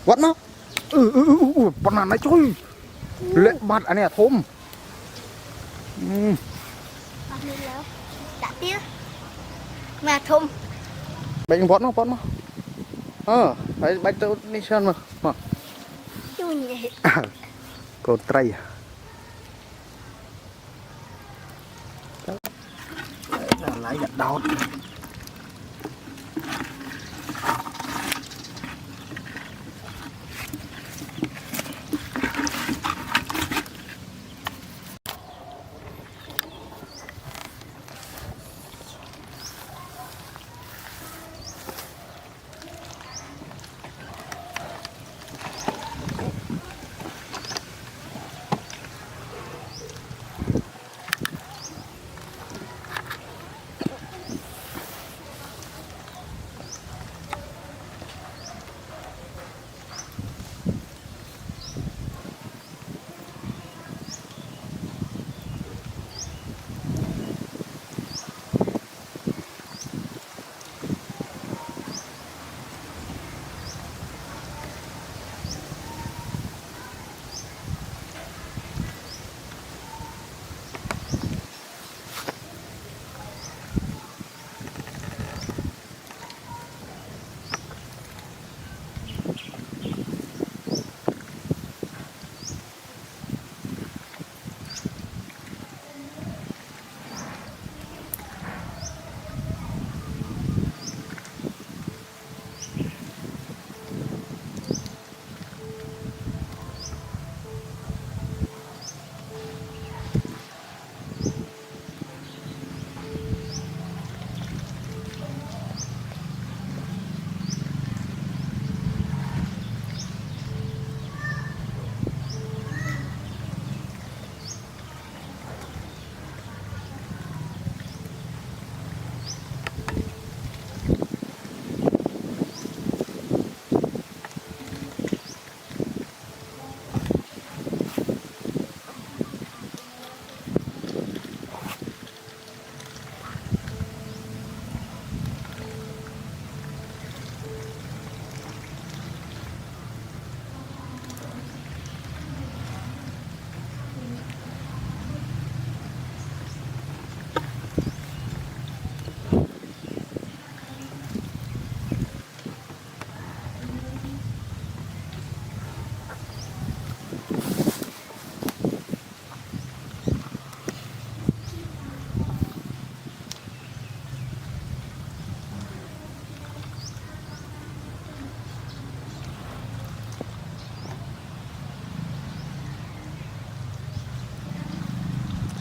vắt nó bọn nào này trôi lệ bạt anh này thôm đã tiếc mà thùng bệnh vót nó phải bạch tao đi sơn mà chui nhỉ còn tray lấy gạch đọt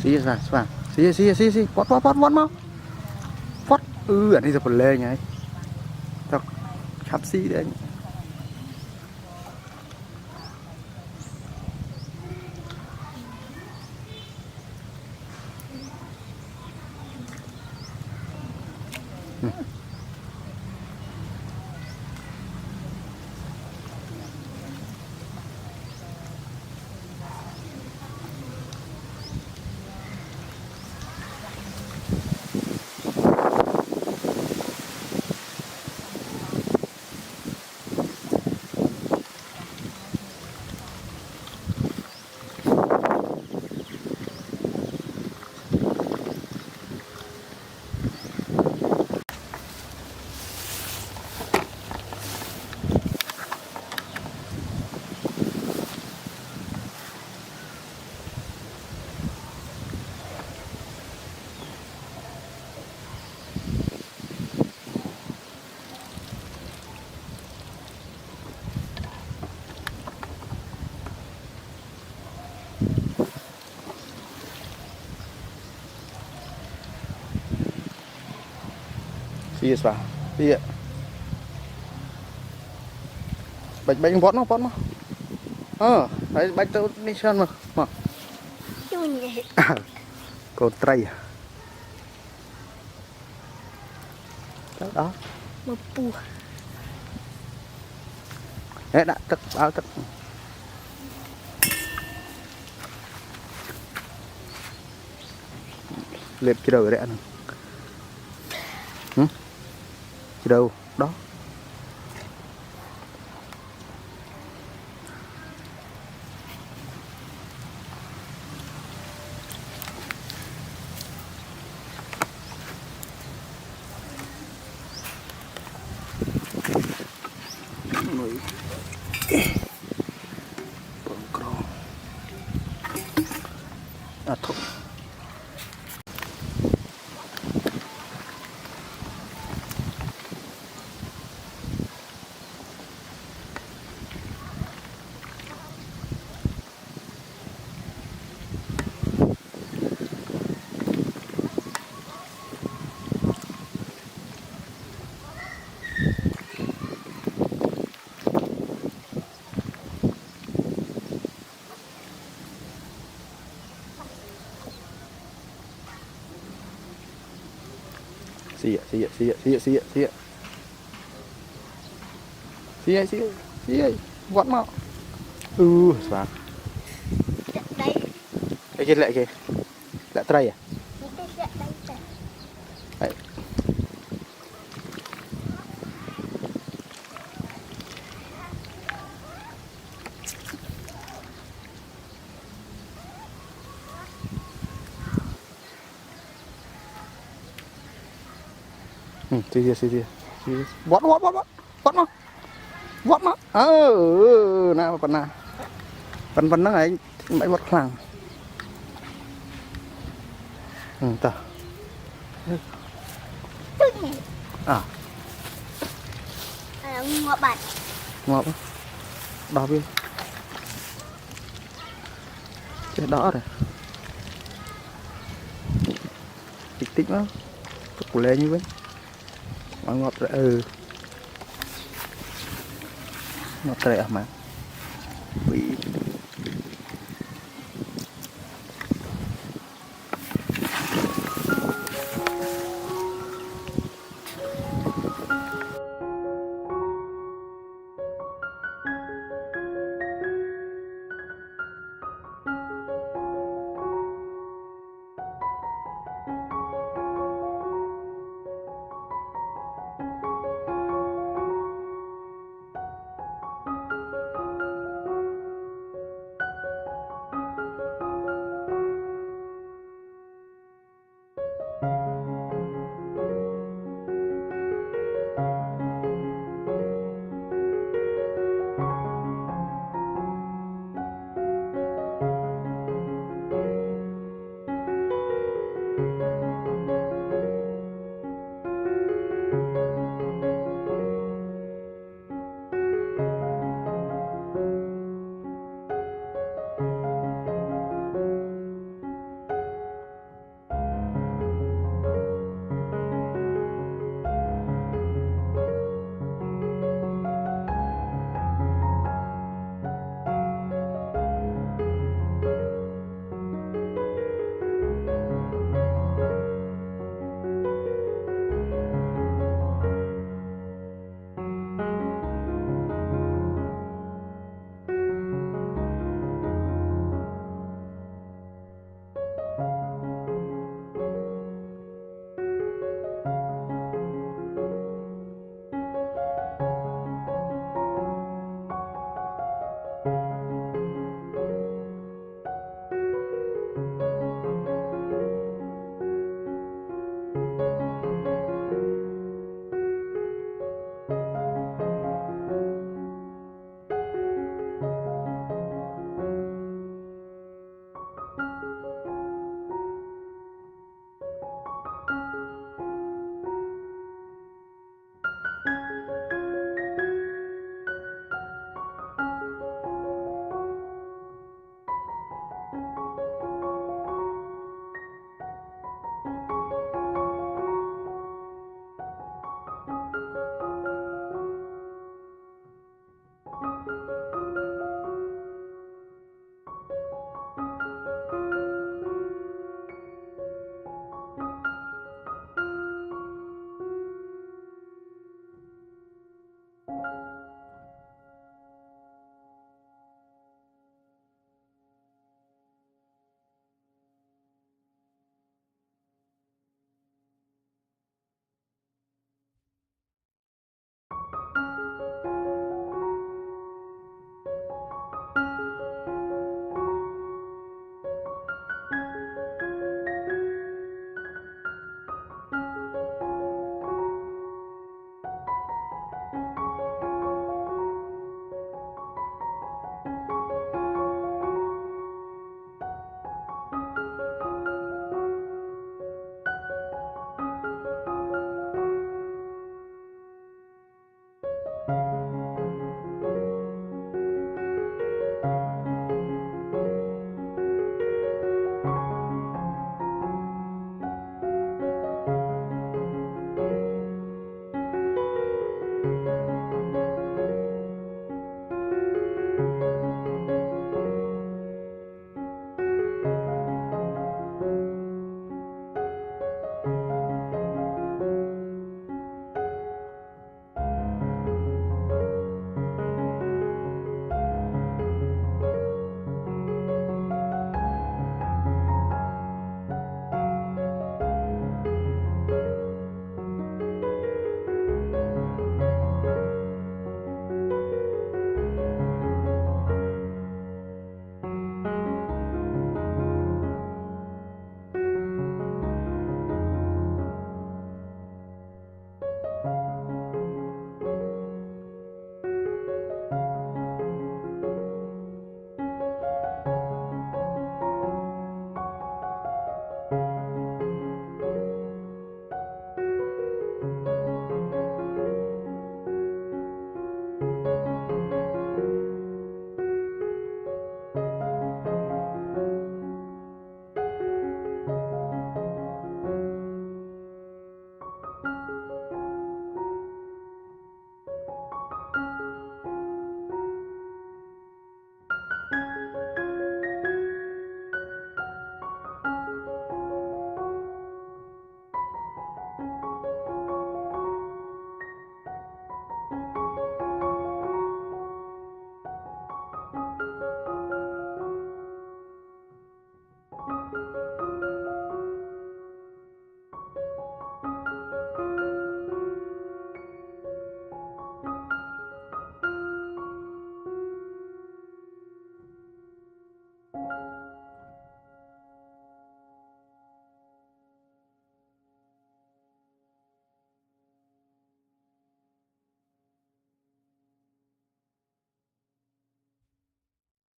xí ra xí vót mau vót anh đi rồi lê nhảy tao chắp xí đấy xí ra xí bạch vót nó phải bạch tao đi sơn mà chui nhỉ còn tray đó một bùa đấy đã tức báo tức liệt cái đầu đấy anh cái đầu đó nuôi bơm cro à thôi xì vọt mau sao đây cái kia lại tray à những cái sẹo đây nè đấy. Xì vọt mau nào phần nó ấy mấy vọt khẳng ta tức nhỉ à ngọ bạch ngọt đỏ biết cái đỏ rồi tích lắm củ lê như vậy ngọt rồi ngọt rẻ mà bị